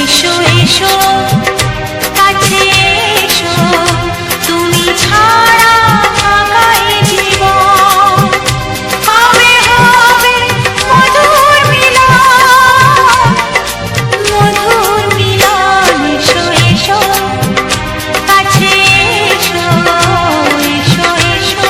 এসো এসো কাছে এসো, তুমি ছাড়া ফাঁকা এ জীবন। হবে হবে মধুর মিলন, মধুর মিলন। এসো এসো কাছে এসো, এসো এসো।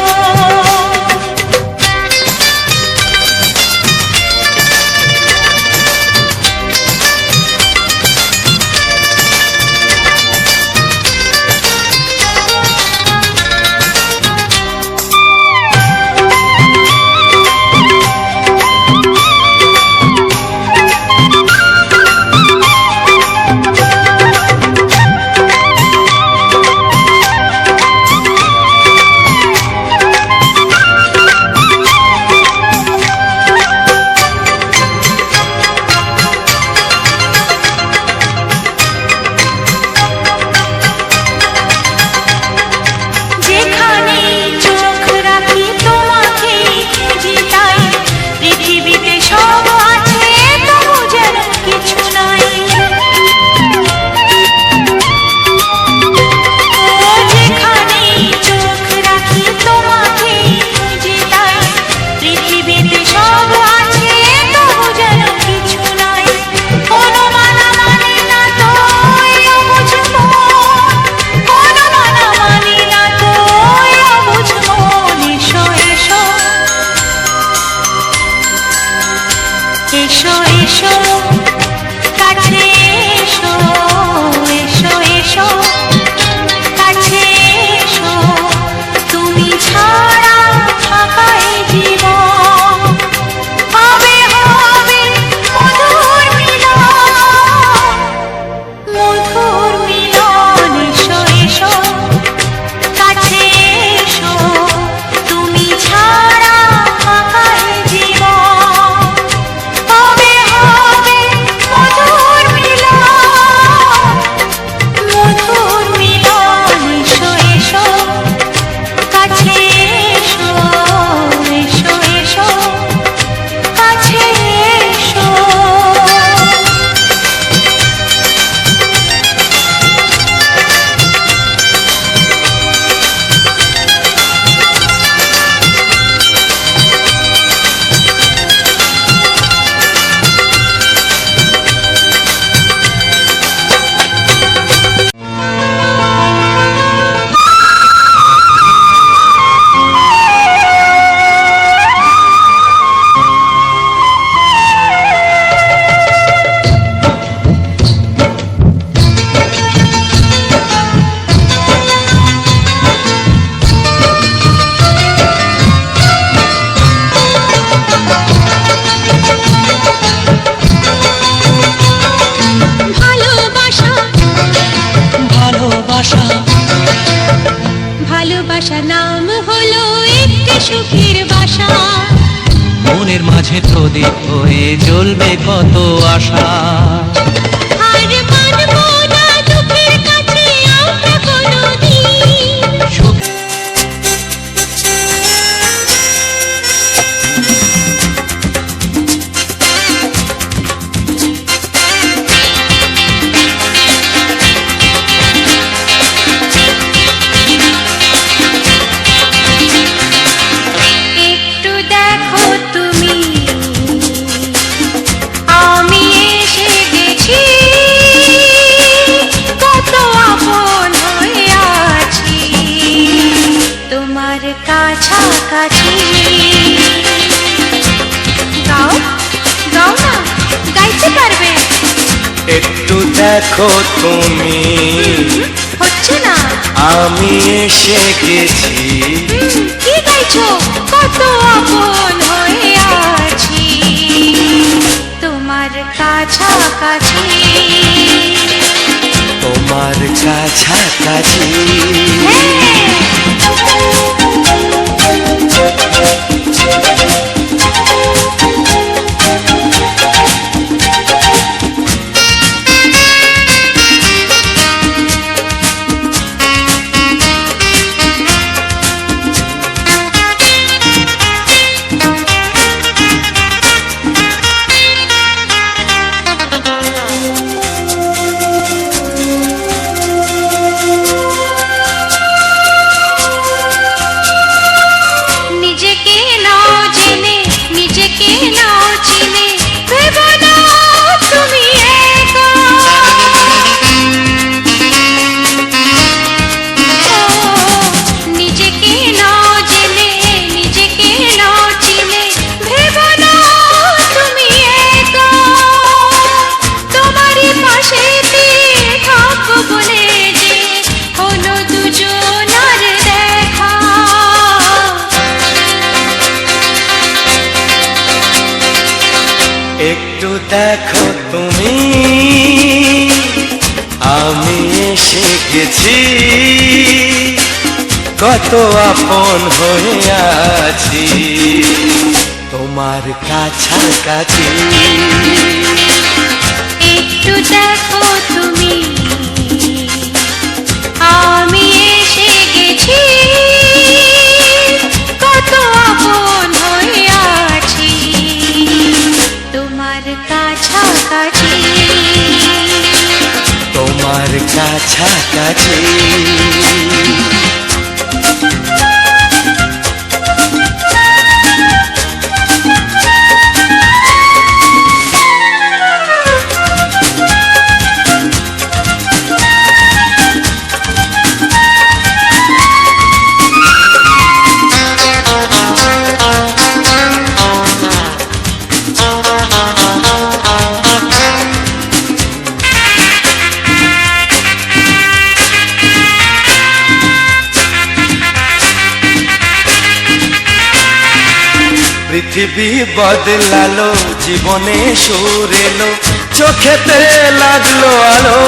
এসো এসো কাছে এসো, এসো এসো কাছে এসো, তুমি ছাড়া ফাঁকা এ জীবন। হবে হবে মধুর মিলন, মধুর মিলন। এসো এসো কাছে এসো, তুমি ছাড়া ফাঁকা এ জীবন। হবে হবে মধুর মিলন, মধুর মিলন। এসো এসো কাছে এসো, এসো এসো কাছে এসো। ভালোবাসা নাম হলো একটি সুখের বাসা, মনের মাঝে প্রদীপ হয়ে জ্বলবে কত আশা। আর মানবো না দুঃখের কাছে আমরা কোনোদিন। একটু দেখো তুমি, আমি এসে গেছি, কত আপন হয়ে আছি তোমার কাছাকাছি। গাও গাও না, গাইতে পারবে? একটু দেখো তুমি, হচ্ছে না, আমি এসে গেছি। কি গাইছো? কত আপন হয়ে আছি তোমার কাছাকাছি, তোমার কাছাকাছি। গেছি, কত আপন হয়ে আছি তোমার কাছাকাছি। একটু দেখো তুমি, আমি এসে গেছি, কত আপন হয়ে আছি তোমার কাছাকাছি। তোমার কাছাকাছি। পৃথিবী বদলালো, জীবনে সুর এলো, চোখেতে লাগলো আলো।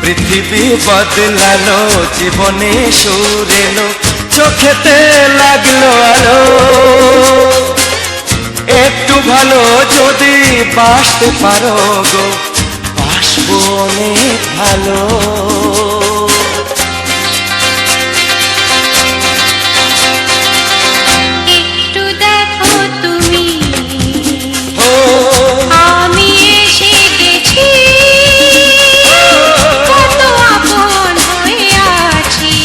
পৃথিবী বদলালো, জীবনে সুর এলো, চোখেতে লাগলো আলো। একটু ভালো যদি বাসতে পারো গো, বাসবো অনেক ভালো। একটু দেখো তুমি, আমি এসে গেছি, কত আপন হয়ে আছি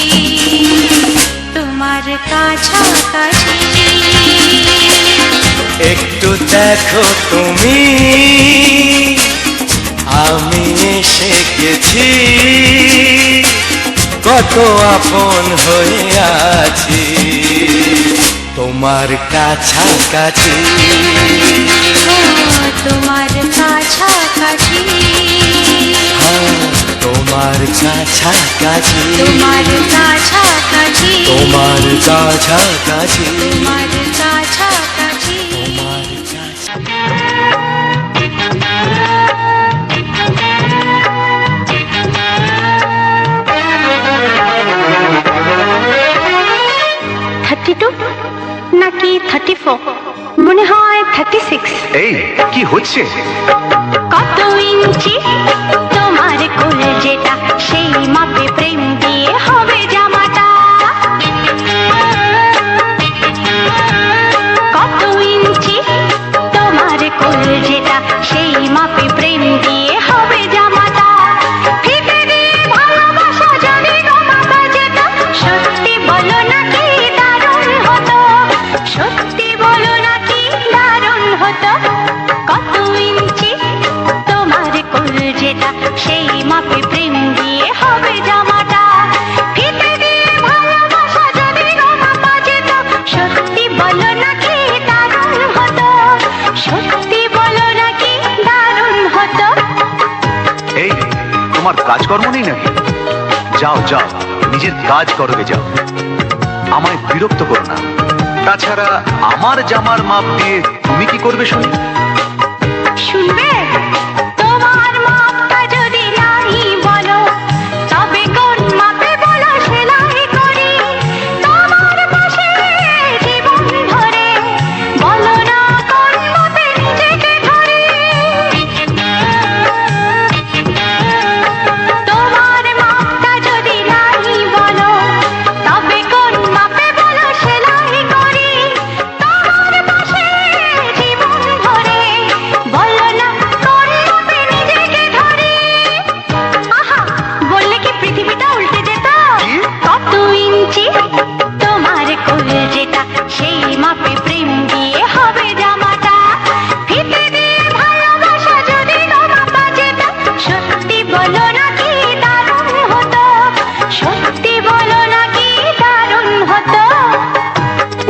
তোমার কাছাকাছি। একটু দেখো তুমি, আমি এসে গেছি, কত আপন হয়ে আছি তোমার কাছাকাছি। তোমার কাছাকাছি, তোমার কাছাকাছি, তোমার কাছাকাছি, তোমার কাছাকাছি, তোমার কাছাকাছি। তোমার কাছাকাছি। নাকি 34, মনে হয় 36। এই কি হচ্ছে? কত ইঞ্চি তোমার কোলে যেটা, সেই মাপে প্রেম দিয়ে হবে জামাটা। কত ইঞ্চি তোমার কোলে যেটা, সেই মাপে প্রেম দিয়ে হবে জামাটা। ফিতে দিয়ে ভালোবাসা যদি গো মাপা যেত, সত্যি বলো নাকি দারুণ হতো, সত্যি বলো নাকি দারুণ হতো। কত ইঞ্চি তোমার কোল যেটা, সেই মাপে প্রেম দিয়ে হবে জামাটা। ফিতে দিয়ে ভালোবাসা যদি গো মাপা যেত, সত্যি বলো নাকি দারুণ হতো, সত্যি বলো নাকি দারুণ হতো। এই তোমার কাজকর্ম নেই নাকি? যাও যাও, নিজের কাজ করবে যাও, আমায় বিরক্ত করো না। তাছাড়া আমার জামার মাপ দিয়ে তুমি কি করবে শুনি? শুনবে? তোমার মাপটা যদি নাই বলো, তবে কোন মাপে বলো সেলাই করি তোমার পাশে জীবন ধরে। বলো না কোন মাপে নিজেকে ধরি। তোমার মাপটা যদি নাই বলো, তবে কোন মাপে বলো সেলাই করি তোমার পাশে জীবন ধরে। বলো না কোন মাপে নিজেকে ধরি। আহা, বললে কি পৃথিবীটা উল্টে যেত? কত ইঞ্চি তোমার কোল যেটা, সেই মাপে প্রেম দিয়ে হবে জামাটা। ফিতে দিয়ে ভালোবাসা যদি গো মাপা যেত, সত্যি বলো নাকি দারুণ হতো, সত্যি বলো নাকি দারুণ হতো।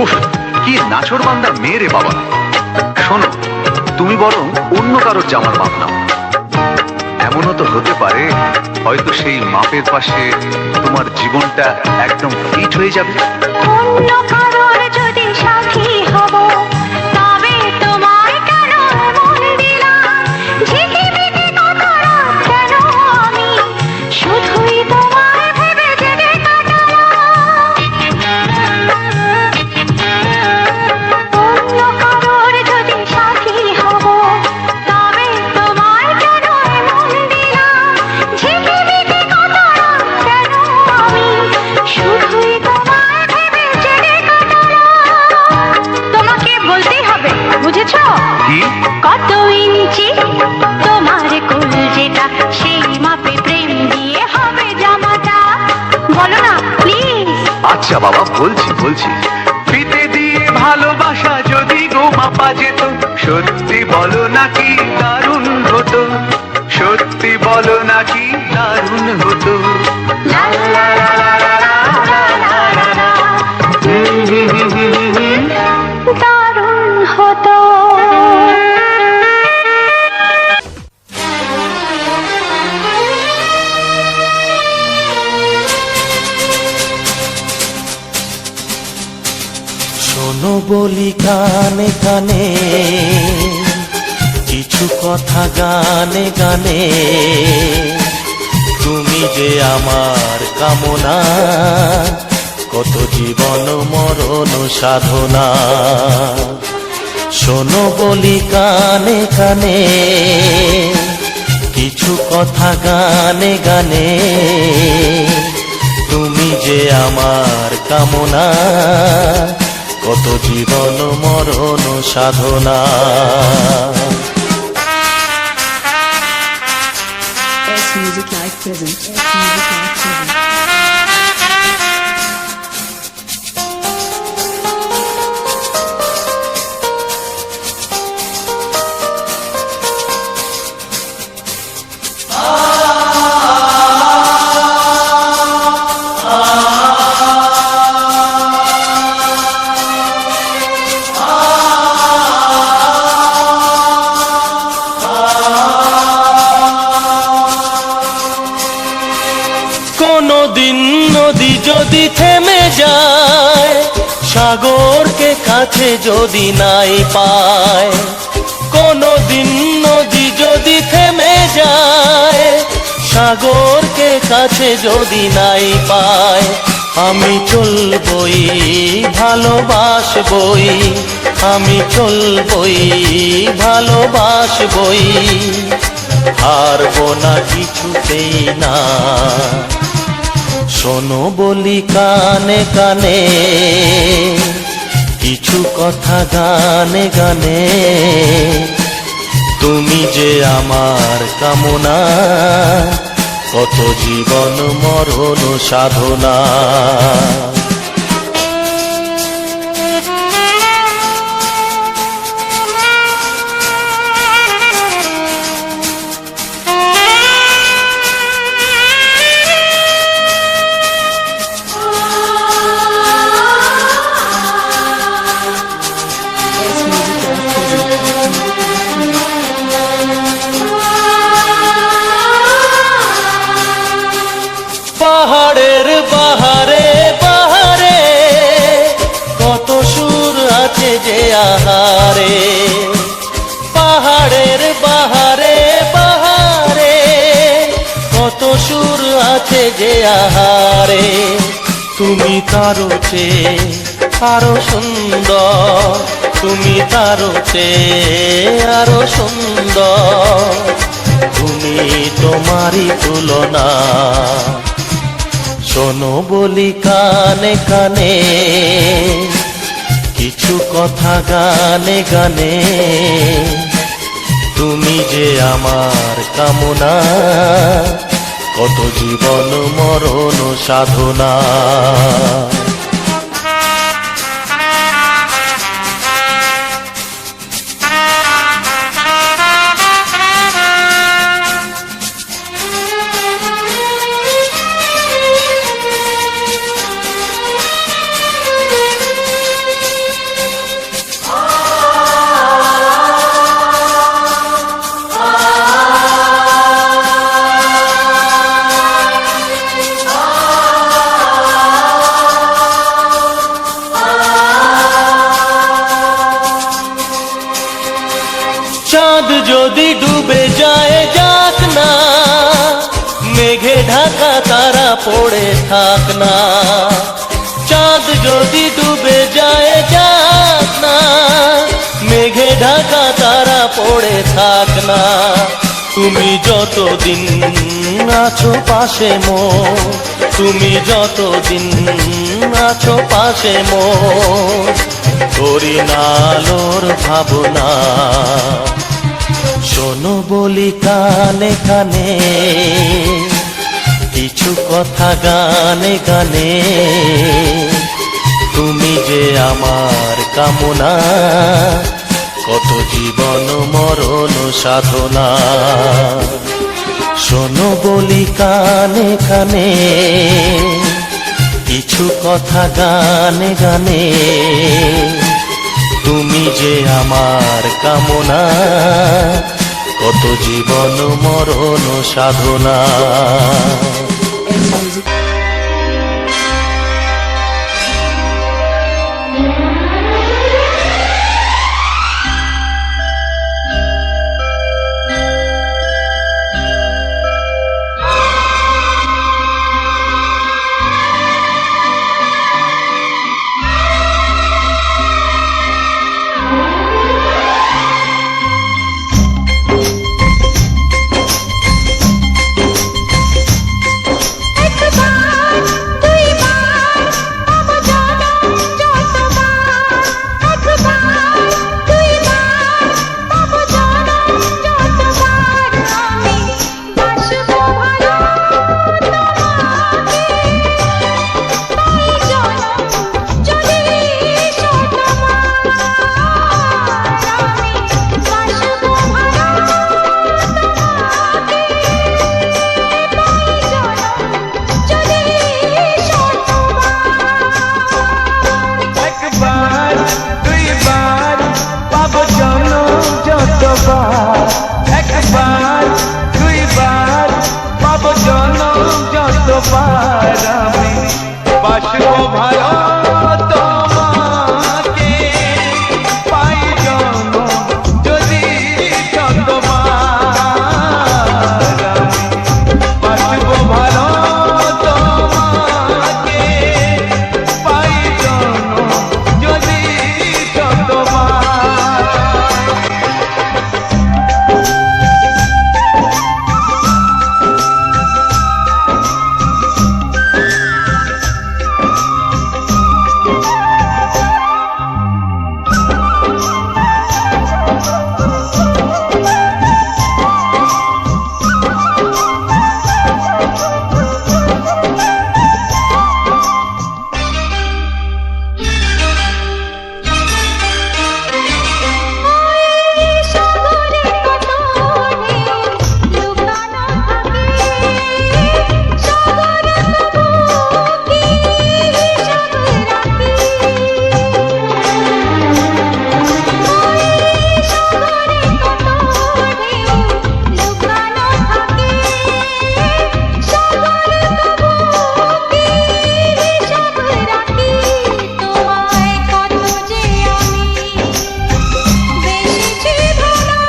উফ, কি নাছোড়বান্দা মেয়ে রে বাবা। শোনো, তুমি বরং অন্য কারোর জামার মাপ নাও। এমনও তো হতে পারে হয়তো সেই মাপের পাশে তোমার জীবনটা একদম ফিট হয়ে যাবে। অন্য কারোর যদি সাথী হব, তবে তোমায় কেন মন দিলাম। বুঝেছো? কি? কত ইঞ্চি তোমার কোল যেটা, সেই মাপে প্রেম দিয়ে হবে জামাটা। বলো না প্লিজ। আচ্ছা বাবা, বলছি বলছি। ফিতে দিয়ে ভালোবাসা যদি গো মাপা যেত, সত্যি বলো নাকি দারুণ হতো, সত্যি বলো নাকি দারুণ হতো। লা লা লা লা লা লা লা লা লা। দারুণ হতো। শোনো বলি কানে কানে, কিছু কথা গানে গানে, তুমি যে আমার কামনা, কত জীবন মরণ সাধনা। শোনো বলি কানে কানে, কিছু কথা গানে গানে, তুমি যে আমার কামনা, কত জীবন মরণ সাধনা। S Music Live present. S Music Live present. কোনদিন নদী যদি থেমে যায়, সাগরকে কাছে যদি নাই পায়, কোনদিন নদী যদি থেমে যায়, সাগরকে কাছে যদি নাই পায়, আমি চলবই ভালোবাসবই, আমি চলবই ভালোবাসবই, হারবো না কিছুতেই না। শোনো বলি কানে কানে, কিছু কথা গানে গানে, তুমি যে আমার কামনা, কত জীবন মরণ সাধনা। S Music Live পাহাড়ের বাহারে বাহারে, কত সুর আছে যে আহারে, পাহাড়ের বাহারে বাহারে, কত সুর আছে যে আহারে, তুমি তারও চেয়ে আরো সুন্দর, তুমি তারও চেয়ে আরো সুন্দর, তুমি তোমারই তুলনা। শোনো বলি কানে কানে, কিছু কথা গানে গানে, তুমি যে আমার কামনা, কত জীবন মরণ সাধনা। চাঁদ যদি ডুবে যায় যাক না, মেঘে ঢাকা তারা পড়ে থাক না, চাঁদ যদি ডুবে যায় যাক না, মেঘে ঢাকা তারা পড়ে থাক না, তুমি যতদিন আছো পাশে মোর, তুমি যতদিন আছো পাশে মোর, করি না আলোর ভাবনা। শোনো বলি কানে কানে, কিছু কথা গানে গানে, তুমি যে আমার কামনা, কত জীবন মরণ সাধনা। শোনো বলি কানে কানে, কিছু কথা গানে গানে, তুমি যে আমার কামনা, কত জীবন মরণ সাধনা। Music. একবার দুইবার পাবো জনম যতবার, একবার দুইবার পাবো জনম যতবার, আমি বাসবো ভালো তোমাকে, তাই জনম যদি শতবার, আমি বাসবো ভালো তোমাকে, তাই জনম যদি শতবার। একবার দুইবার পাবো জনম যতবার, একবার দুইবার পাবো জনম যতবার, আমি বাসবো ভালো তোমাকে, পাই জনম যদি শতবার, আমি বাসবো ভালো তোমাকে, পাই জনম যদি শতবার। সাগরে কত ঢেউ লুকানো থাকে, সাগর তবু কি হিসাব রাখে, সাগরে কত ঢেউ লুকানো থাকে, সাগর তবু কি হিসাব রাখে, তোমায় কত যে আমি বেশি ভালো,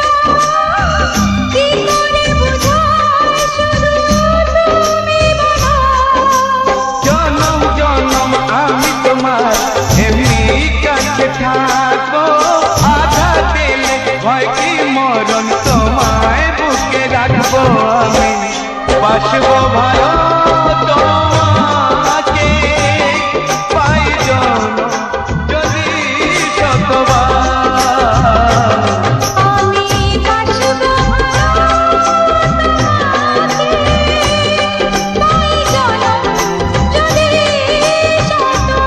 কি করে বুঝাই শুধু তুমি বলো। জনম জনম আমি তোমার এমনি কাছে থাকবো, আধা দিলে ভয় কি মরণ তোমায় বুকে রাখবো, আমি বাসবো ভালো তোমাকে, পাই জনম যদি শতবার। আমি বাসবো ভালো তোমাকে, তাই জনম যদি শতবার।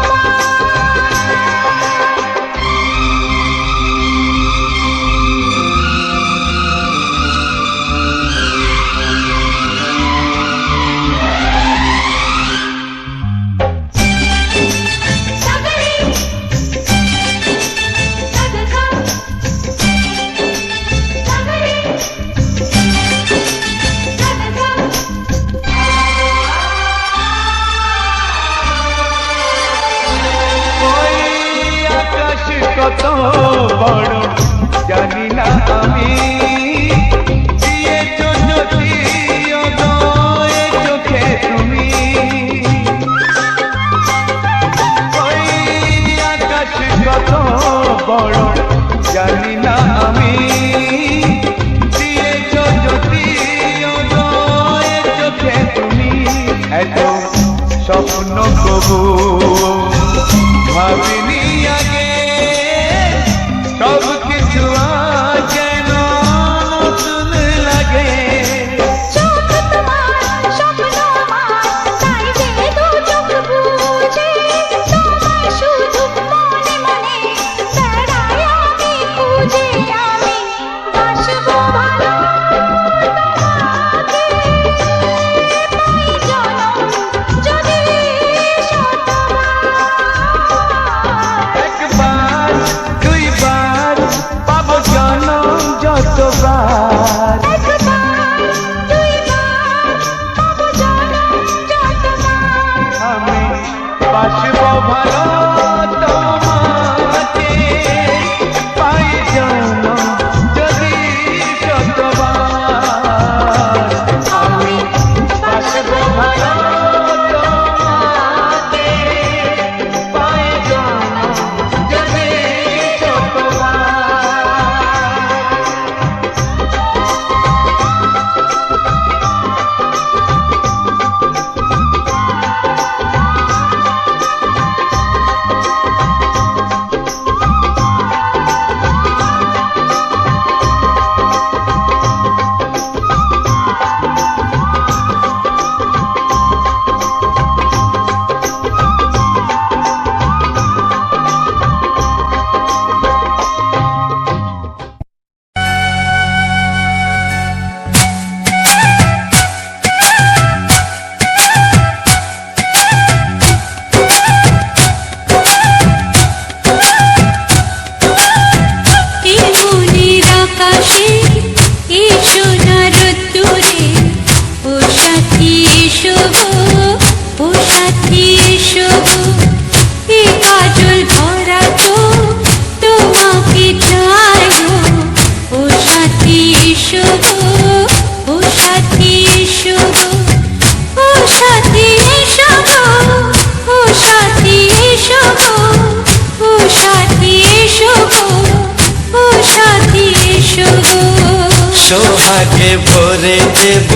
সোহাগে ভরে দেব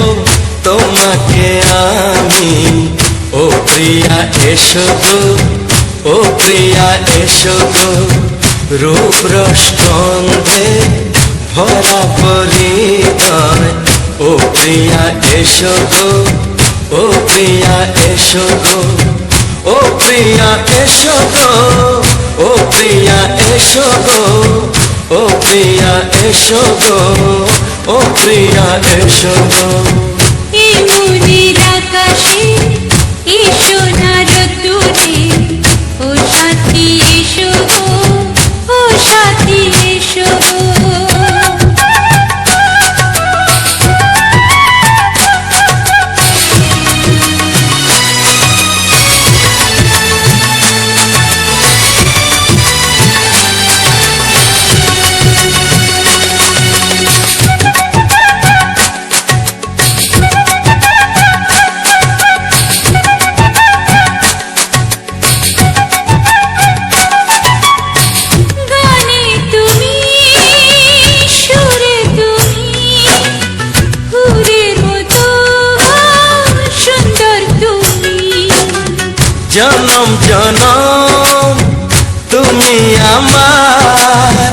তোমাকে আমি। ও প্রিয়া এসো গো, ও প্রিয়া এসো গো, রূপ রস গন্ধে ভরা পরিদয়। ও প্রিয়া এসো গো, ও প্রিয়া এসো গো, ও প্রিয়া এসো গো, ও প্রিয়া এসো গো, ও প্রিয়া এসো গো, ও প্রিয়া এসো গো। এই মনের আকাশে এই সোনার রোদ্দুরে, ও সাথী এসো গো, ও সাথী এসো গো। গানে তুমি, সুরে তুমি, হুরের মতো সুন্দর তুমি। জনম জনম তুমি আমার,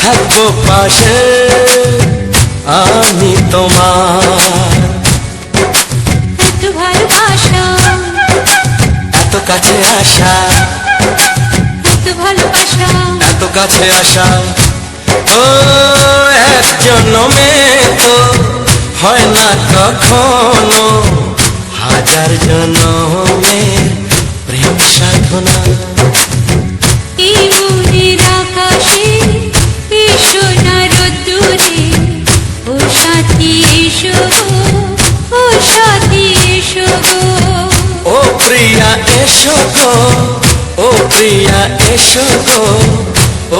থাকবো পাশে আমি তোমার। এত ভালোবাসা, এত কাছে আসা, এত ভালোবাসা, এত কাছে আসা, ও এক জন্মে তো হয় না কখনো, হাজার জন্মের প্রেম সাধনা। এই মনের আকাশে এই সোনার রোদ্দুরে, ও সাথী এসো গো, ও সাথী এসো গো। ও প্রিয়া এসো গো, ও প্রিয়া এসো গো,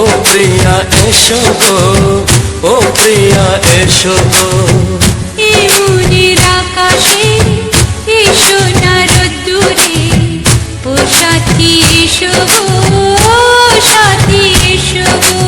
ও প্রিয়া এসো গো, ও প্রিয়া এসো গো। এই মনের আকাশে এই সোনার রোদ্দুরে, ও সাথী এসো গো, ও সাথী এসো গো।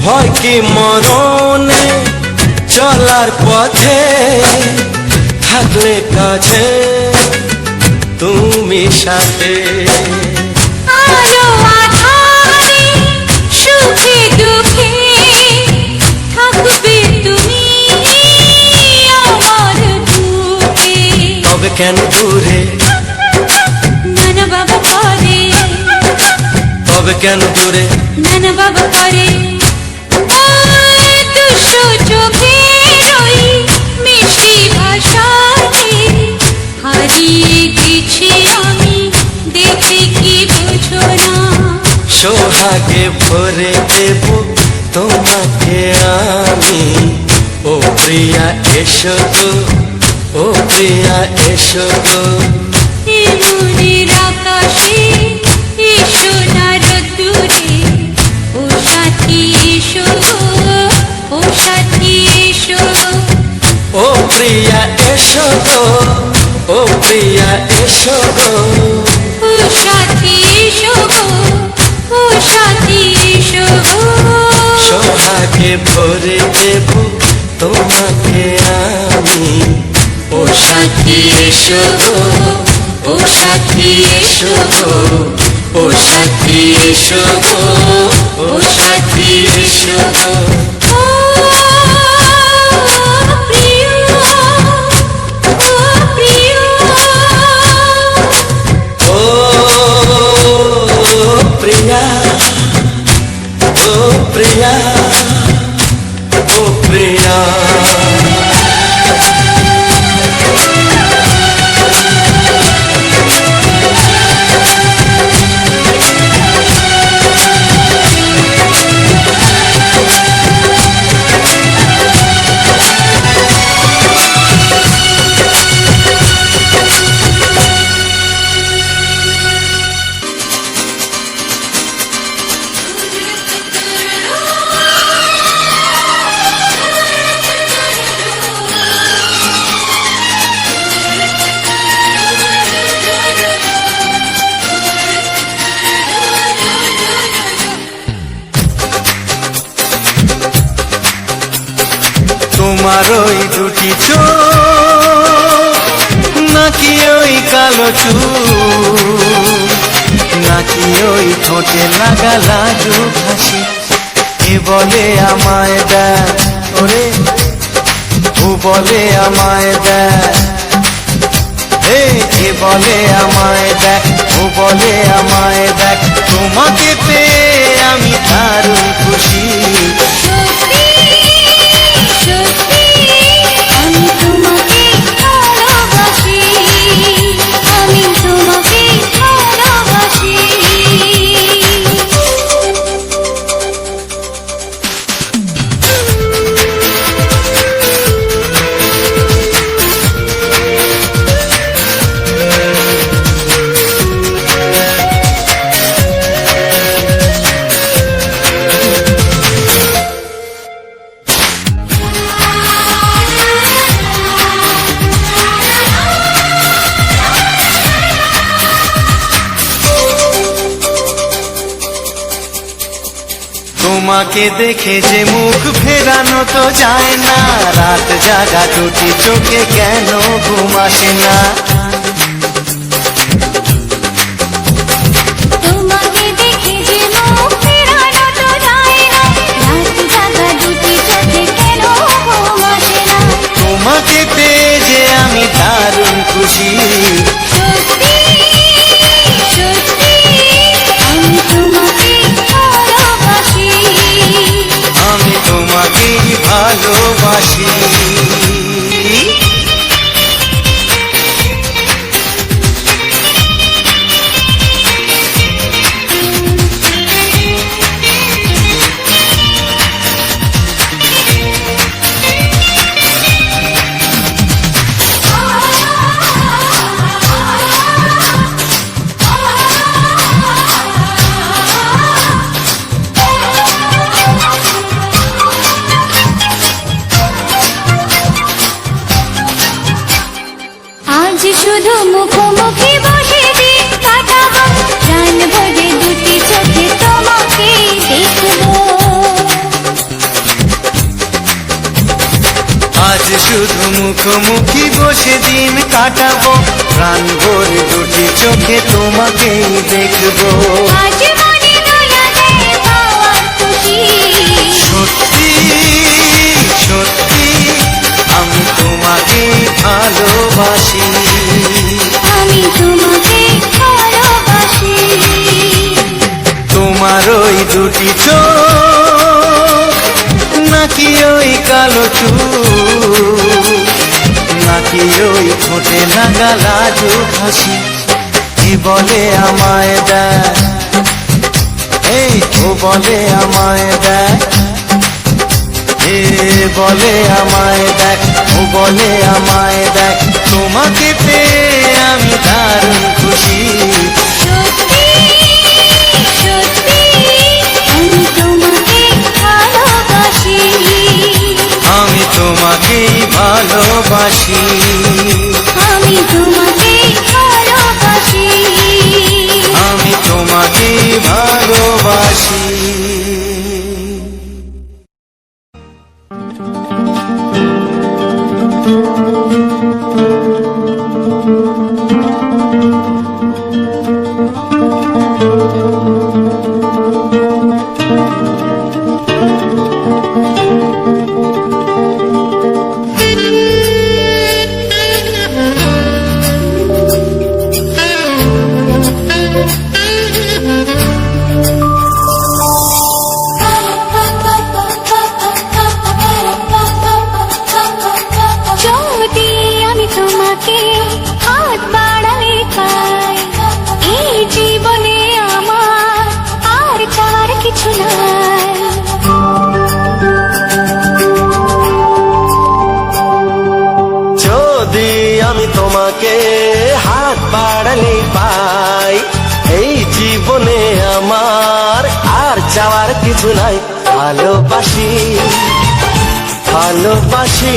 ভয় কি মরণে চলার পথে, থাকলে কাছে তুমি সাথে। আলো আঁধারে, সুখে দুঃখে, থাকবে তুমি আমার বুকে। তবে কেন দূরে, নানা বাবা করে, তবে কেন দূরে, নানা বাবা করে। ওই দুষ্টু চোখের ওই মিষ্টি ভাষাতে হারিয়ে গেছি আমি, দেখে কি বুঝো না। সোহাগে ভরে দেব তোমাকে আমি। ও প্রিয়া এসো গো, ও প্রিয়া এসো গো, এই মনের আকাশে এই সোনার রোদ্দুরে, ও সাথী এসো গো, ও সাথী এসো গো। ও প্রিয়া এসো গো, ও প্রিয়া এসো গো, ও সাথী এসো গো, ও সাথী এসো গো। সোহাগে ভরে দেব তোমাকে আমি। ও সাথী এসো গো, ও সাথী এসো গো, ও সাথী এসো গো, ও সাথী এসো গো। ও প্রিয়, ও প্রিয়, ও প্রিয়া, ও প্রিয়া, ও প্রিয়া। তোমার ওই দুটি চোখ নাকি ওই কালো চুল নাকি ওই ঠোঁটে লাগা লাজুক হাসি এ বলে আমায় দেখ ওরে ও বলে আমায় দেখ এ বলে আমায় দেখ ও বলে আমায় দেখ তোমাকে পেয়ে আমি দারুণ খুশি সত্যি সত্যি আমি তোমাকে ভালোবাসি, আমি তোমাকে ভালোবাসি। তোমাকে দেখে যে মুখ ফেরানো তো যায় না রাত জাগা দুটি চোখে কেন ঘুম আসে না তোমাকে দেখে যে মুখ ফেরানো তো যায় না, রাত জাগা দুটি চোখে কেন ঘুম আসে না। তোমাকে পেয়ে যে আমি দারুণ খুশি সত্যি সত্যি আমি তোমাকে ভালোবাসি, আমি তোমাকেই ভালোবাসি আজ শুধু মুখোমুখি বসে দিন কাটাবো, প্রাণ ভরে দুটি চোখে তোমাকে দেখবো। আজ শুধু মুখোমুখি বসে দিন কাটাবো প্রাণ ভরে দুটি চোখে তোমাকেই দেখবো আজ মনে দয়া দেয় পাওয়ার খুশি, সত্যি সত্যি আমি তোমাকে ভালোবাসি আমি তোমাকে ভালোবাসি। তোমার ওই দুটি চোখ নাকি ওই কালো চুল নাকি ওই ঠোঁটে লাগা লাজুক হাসি কি বলে আমায় দেখ এই ও বলে আমায় দেখ এ বলে আমায় দেখ ও বলে আমায় দেখ তোমাকে পেয়ে আমি দারুণ খুশি সত্যি সত্যি আমি তোমাকে ভালোবাসি, আমি তোমাকেই ভালোবাসি আমি তোমাকে ভালোবাসি। আমি তোমাকেই ভালোবাসি যদি আমি তোমাকে হাত বাড়ালে পাই, এই জীবনে আমার আর চাওয়ার কিছু নাই। যদি আমি তোমাকে হাত বাড়ালে পাই এই জীবনে আমার আর চাওয়ার কিছু নাই ভালোবাসি ভালোবাসি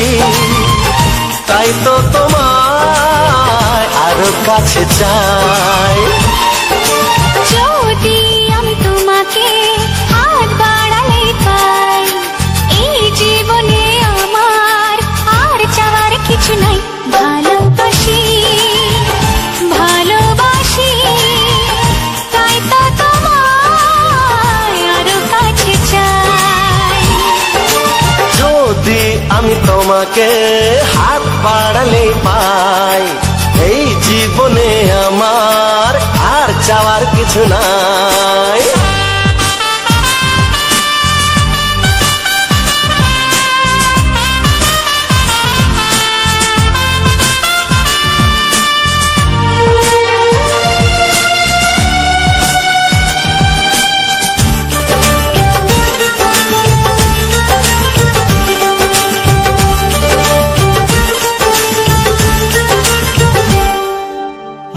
তাই তো তোমায় আরো কাছে চাই যদি আমি তোমাকে হাত বাড়ালে পাই, এই জীবনে আমার তোমাকে হাত বাড়ালে পাই, এই জীবনে আমার আর চাওয়ার কিছু নাই।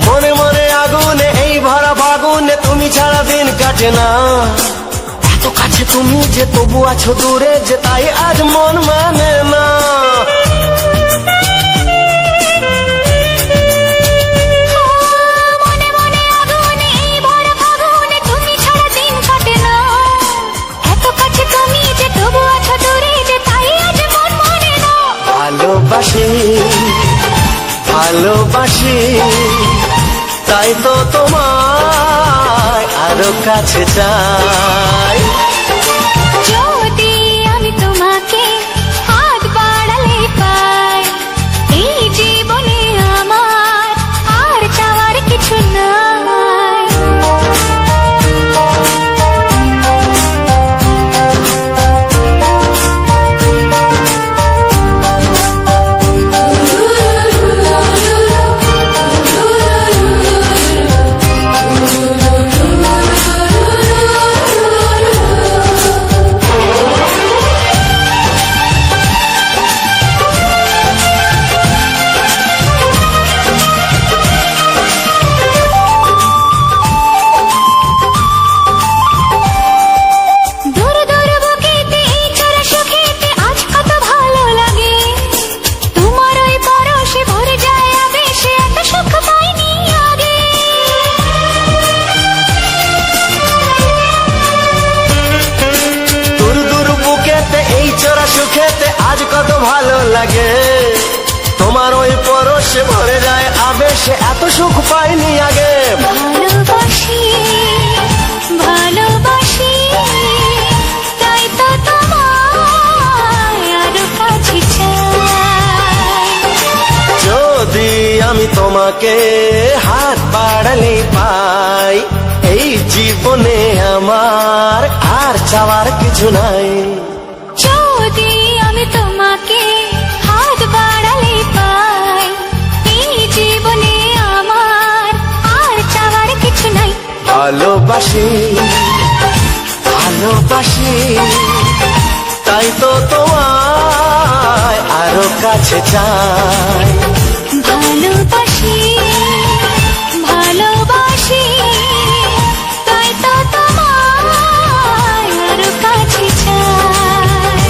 মনে মনে আগুনে এই ভরা ফাগুনে তুমি ছাড়া দিন কাটে না, এত কাছে তুমি যে তবু আছো দূরে যে তাই আজ মন মানে না। মনে মনে আগুনে এই ভরা ফাগুনে তুমি ছাড়া দিন কাটে না, এত কাছে তুমি যে তবু আছো দূরে যে তাই আজ মন মানে না। ভালোবাসি ভালোবাসি তাই তো তোমায় আরো কাছে চাই। যদি আমি তোমাকে হাত বাড়ালে পাই, এই জীবনে আমার আর চাওয়ার কিছু নাই। দূর দূর বুকেতে এই চোরা সুখেতে আজ কত ভালো লাগে, তোমার ওই পরশে ভরে যায় আবেশে, এত সুখ পাইনি আগে। দূর দূর বুকেতে এই চোরা সুখেতে আজ কত ভালো লাগে, তোমার ওই পরশে ভরে যায় আবেশে, এত সুখ পাইনি আগে। ভালোবাসি ভালোবাসি তাই তো তোমায় আরো কাছে চাই। যদি আমি তোমাকে হাত বাড়ালে পাই, এই জীবনে আমার আর চাওয়ার কিছু নাই। যদি আমি তোমাকে হাত বাড়ালে পাই, এই জীবনে আমার আর চাওয়ার কিছু নাই। ভালোবাসি ভালোবাসি তাই তো তোমায় আরো কাছে চাই। ভালোবাসি ভালোবাসি তাই তো তোমায় আরো কাছে চাই।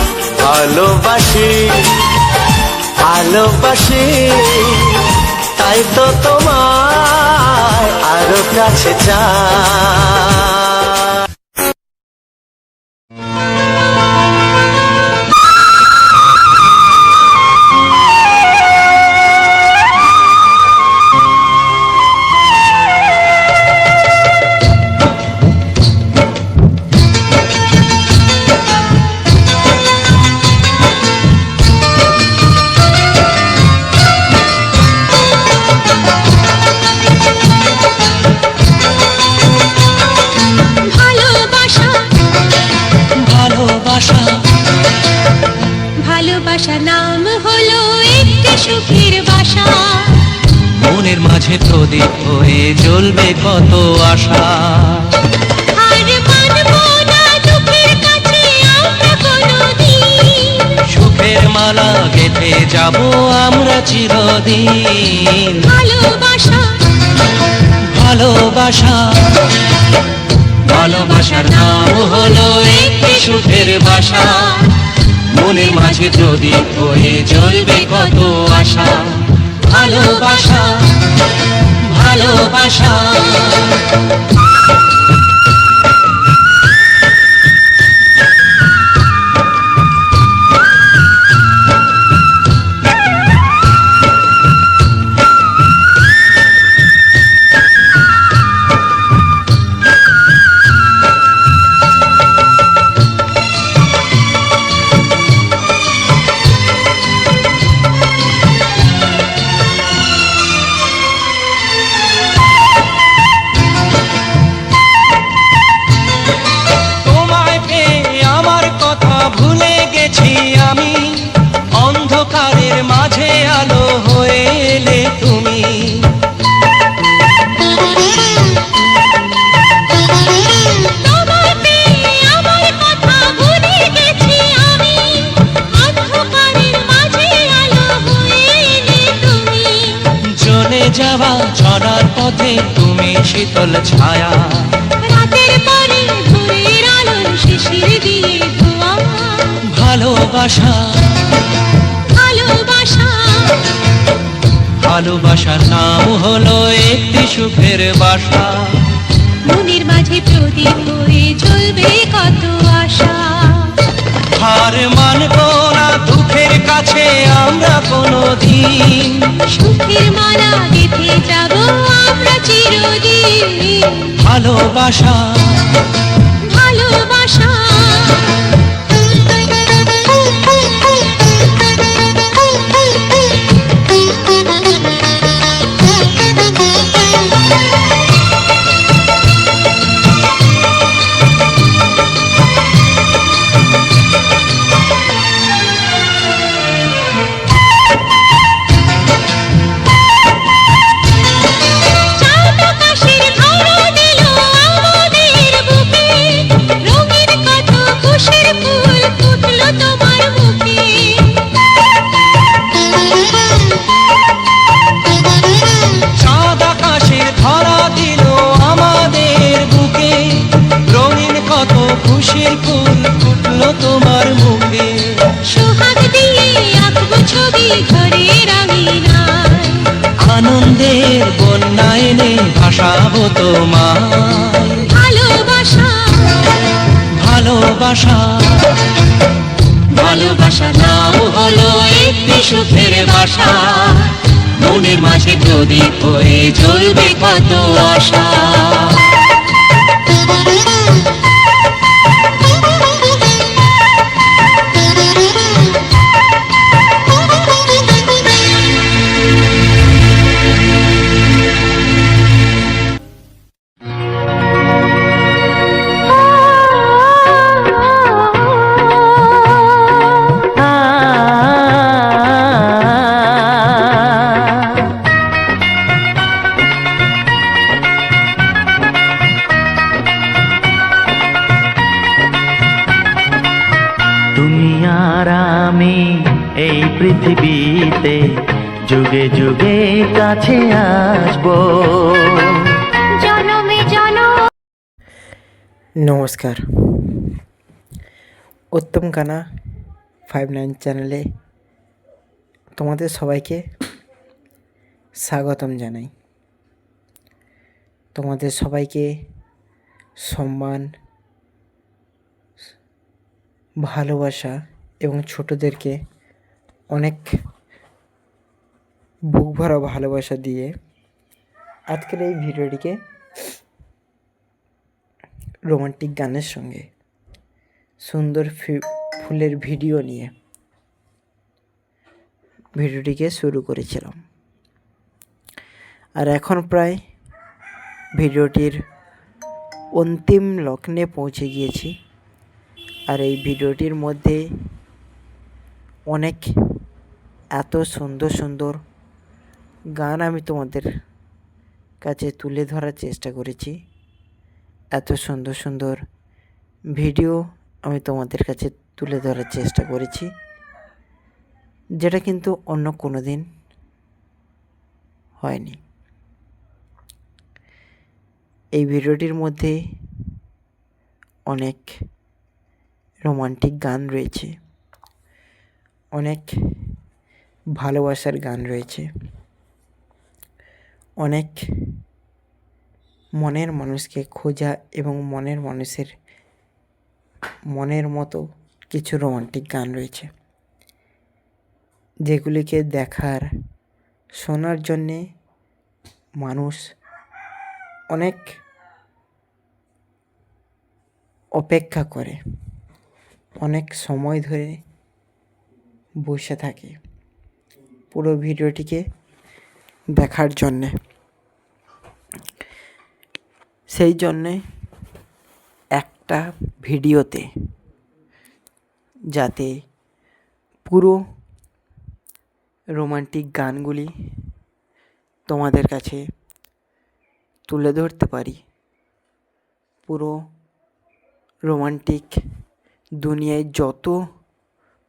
ভালোবাসি ভালোবাসি তাই তো তোমায় আরো কাছে চাই। ভালোবাসা ভালোবাসা ভালোবাসা নাম হলো একটি সুখের বাসা, মনের মাঝে প্রদীপ হয়ে জ্বলবে কত আশা। আর মানবো না দুঃখের কাছে আমরা কোনোদিন, সুখের মালা গেঁথে যাব আমরা চিরদিন। ভালোবাসা ভালোবাসা ভালোবাসার নাম হলো একটি সুখের বাসা, মনের মাঝে প্রদীপ হয়ে জ্বলবে কত আশা। ভালোবাসা ভালোবাসা পথে তুমি শীতল ছায়া। রাতের পরে ভোরের আলো শিশির দিয়ে ধোয়া। ভালোবাসা ভালোবাসা ভালোবাসার নাম হলো একটি সুখের বাসা। মনের মাঝে প্রদীপ হয়ে জ্বলবে কত আশা। হার মানব না দুঃখের কাছে আমরা কোনোদিন। সুখের মালা গেঁথে যাব আমরা চিরদিন। ভালোবাসা ভালোবাসা চাঁদ আকাশের ধরা দিল আমাদের বুকে। রঙিন কত খুশির ফুল ফুটলো তোমার মুখে। চাঁদ আকাশের ধরা দিল আমাদের বুকে। রঙিন কত খুশির ফুল ফুটলো তোমার মুখে। সোহাগ দিয়ে আঁকবো ছবি ঘরের আঙিনায়। আনন্দের বন্যা এনে ভাসাবো তোমায়। ভালোবাসা ভালোবাসা ভালোবাসা নাম হলো একটি সুখের বাসা। মনের মাঝে প্রদীপ হয়ে জ্বলবে কত আশা। তুমি আর আমি এই পৃথিবীতে যুগে যুগে কাছে আসবো। জনমে জনম। নমস্কার, উত্তম কানা 59 চ্যানেলে তোমাদের সবাইকে স্বাগতম জানাই। তোমাদের সবাইকে সম্মান, ভালোবাসা এবং ছোটদেরকে অনেক বুক ভরা ভালোবাসা দিয়ে আজকের এই ভিডিওটিকে রোমান্টিক গানের সঙ্গে সুন্দর ফুলের ভিডিও নিয়ে ভিডিওটিকে শুরু করেছিলাম। আর এখন প্রায় ভিডিওটির অন্তিম লগ্নে পৌঁছে গিয়েছি। আর এই ভিডিওটির মধ্যে অনেক এত সুন্দর সুন্দর গান আমি তোমাদের কাছে তুলে ধরার চেষ্টা করেছি। এত সুন্দর সুন্দর ভিডিও আমি তোমাদের কাছে তুলে ধরার চেষ্টা করেছি, যেটা কিন্তু অন্য কোনো দিন হয়নি। এই ভিডিওটির মধ্যে অনেক রোমান্টিক গান রয়েছে, অনেক ভালোবাসার গান রয়েছে, অনেক মনের মানুষকে খোঁজা এবং মনের মানুষের মনের মতো কিছু রোমান্টিক গান রয়েছে, যেগুলিকে দেখার শোনার জন্যে মানুষ অনেক অপেক্ষা করে, অনেক সময় ধরে বসে থাকে পুরো ভিডিওটিকে দেখার জন্যে। সেই জন্যে একটা ভিডিওতে যাতে পুরো রোমান্টিক গানগুলি তোমাদের কাছে তুলে ধরতে পারি, পুরো রোমান্টিক দুনিয়ায় যত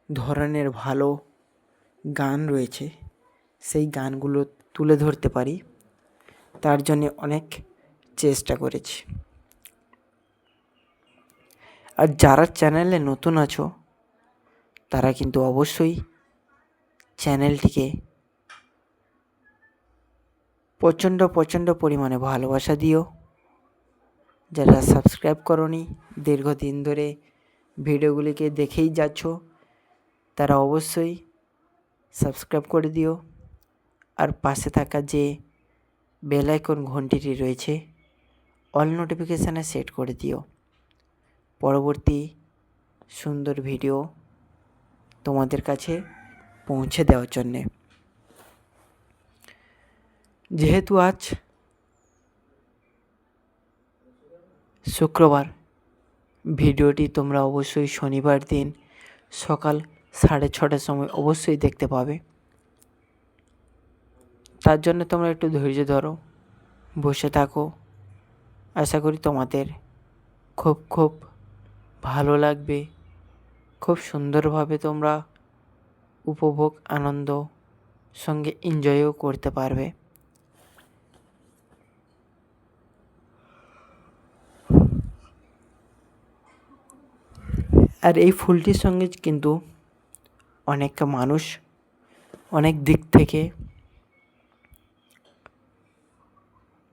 ধরনের ভালো গান রয়েছে সেই গানগুলো তুলে ধরতে পারি, তার জন্য অনেক চেষ্টা করেছি। আর যারা চ্যানেলে নতুন আছো তারা কিন্তু অবশ্যই চ্যানেলটিকে প্রচণ্ড প্রচণ্ড পরিমাণে ভালোবাসা দিও। যারা সাবস্ক্রাইব করনি, দীর্ঘদিন ধরে ভিডিওগুলিকে দেখেই যাচ্ছ, তারা অবশ্যই সাবস্ক্রাইব করে দিও। আর পাশে থাকা যে বেল আইকন ঘন্টিটি রয়েছে অল নোটিফিকেশানে সেট করে দিও পরবর্তী সুন্দর ভিডিও তোমাদের কাছে পৌঁছে দেওয়ার জন্যে। যেহেতু আজ শুক্রবার, ভিডিওটি তোমরা অবশ্যই শনিবার দিন সকাল 6:30টার সময় অবশ্যই দেখতে পাবে। তার জন্য তোমরা একটু ধৈর্য ধরো, বসে থাকো। আশা করি তোমাদের খুব খুব ভালো লাগবে, খুব সুন্দরভাবে তোমরা উপভোগ আনন্দ সঙ্গে এনজয়ও করতে পারবে। আর এই ফুলটির সঙ্গে কিন্তু অনেক মানুষ অনেক দিক থেকে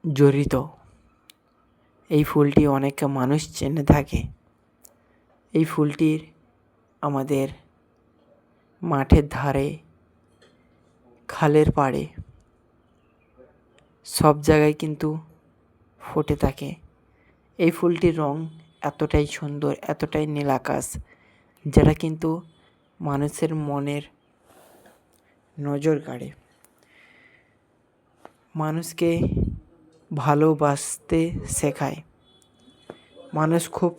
জড়িত। এই ফুলটি অনেক মানুষ চেনে থাকে। এই ফুলটির আমাদের মাঠের ধারে, খালের পাড়ে সব জায়গায় কিন্তু ফুটে থাকে। এই ফুলটির রং এতটাই সুন্দর, এতটাই নীল আকাশ, যেটা কিন্তু মানুষের মনের নজর কাড়ে। মানুষকে ভালোবাসতে শেখায়। মানুষ খুব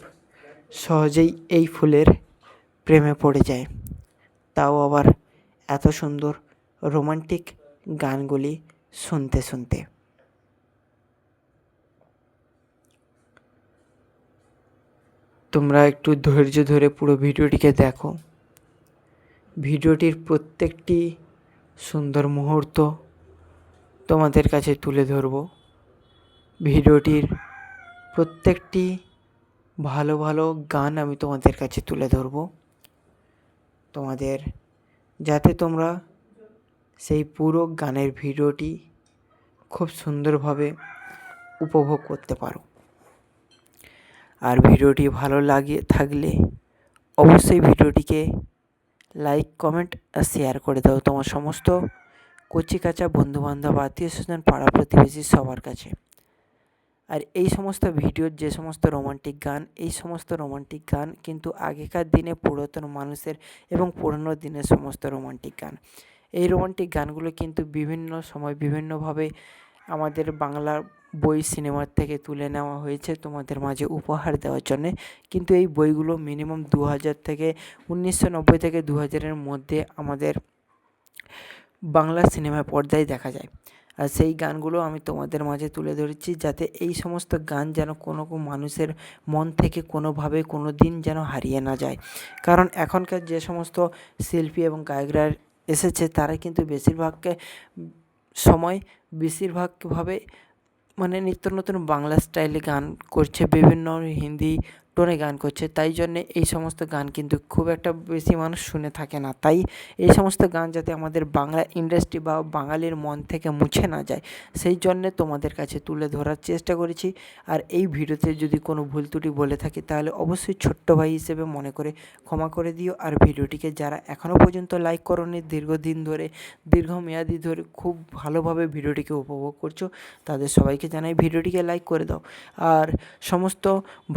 সহজেই এই ফুলের প্রেমে পড়ে যায়, তাও আবার এত সুন্দর রোমান্টিক গানগুলি শুনতে শুনতে। তোমরা একটু ধৈর্য ধরে পুরো ভিডিওটিকে দেখো। ভিডিওটির প্রত্যেকটি সুন্দর মুহূর্ত তোমাদের কাছে তুলে ধরব। ভিডিওটির প্রত্যেকটি ভালো ভালো গান আমি তোমাদের কাছে তুলে ধরব, তোমাদের যাতে তোমরা সেই পুরো গানের ভিডিওটি খুব সুন্দরভাবে উপভোগ করতে পারো। আর ভিডিওটি ভালো লাগে থাকলে অবশ্যই ভিডিওটিকে লাইক, কমেন্ট আর শেয়ার করে দাও তোমার সমস্ত কচিকাঁচা বন্ধুবান্ধব, আত্মীয় স্বজন, পাড়া প্রতিবেশী সবার কাছে। আর এই সমস্ত ভিডিওর যে সমস্ত রোমান্টিক গান, এই সমস্ত রোমান্টিক গান কিন্তু আগেকার দিনে পুরাতন মানুষের এবং পুরনো দিনের সমস্ত রোমান্টিক গান। এই রোমান্টিক গানগুলো কিন্তু বিভিন্ন সময় বিভিন্নভাবে আমাদের বাংলার বই, সিনেমার থেকে তুলে নেওয়া হয়েছে তোমাদের মাঝে উপহার দেওয়ার জন্যে। কিন্তু এই বইগুলো মিনিমাম 2000 থেকে 1990 থেকে 2000-এর মধ্যে আমাদের বাংলা সিনেমার পর্দায় দেখা যায়। আর সেই গানগুলো আমি তোমাদের মাঝে তুলে ধরেছি, যাতে এই সমস্ত গান যেন কোনো মানুষের মন থেকে কোনোভাবে কোনো দিন যেন হারিয়ে না যায়। কারণ এখনকার যে সমস্ত শিল্পী এবং গায়করা এসেছে, তারা কিন্তু বেশিরভাগভাবে মানে নিত্য নতুন বাংলা স্টাইলে গান করছে, বিভিন্ন হিন্দি টোনে গান করছে। তাই জন্যে এই সমস্ত গান কিন্তু খুব একটা বেশি মানুষ শুনে থাকে না। তাই এই সমস্ত গান যাতে আমাদের বাংলা ইন্ডাস্ট্রি বা বাঙালির মন থেকে মুছে না যায়, সেই জন্যে তোমাদের কাছে তুলে ধরার চেষ্টা করেছি। আর এই ভিডিওতে যদি কোনো ভুল ত্রুটি বলে থাকি তাহলে অবশ্যই ছোট্ট ভাই হিসেবে মনে করে ক্ষমা করে দিও। আর ভিডিওটিকে যারা এখনও পর্যন্ত লাইক করোনি, দীর্ঘদিন ধরে, দীর্ঘমেয়াদি ধরে খুব ভালোভাবে ভিডিওটিকে উপভোগ করছো, তাদের সবাইকে জানাই ভিডিওটিকে লাইক করে দাও। আর সমস্ত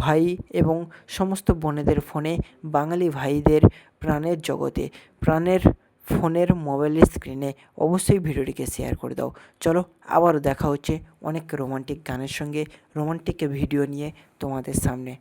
ভাই এবং সমস্ত বোনেদের ফোনে, বাঙালি ভাইদের প্রাণের জগতে, প্রাণের ফোনের মোবাইলের স্ক্রিনে অবশ্যই ভিডিওটিকে শেয়ার করে দাও। চলো আবারও দেখা হচ্ছে অনেক রোমান্টিক গানের সঙ্গে, রোমান্টিক ভিডিও নিয়ে তোমাদের সামনে।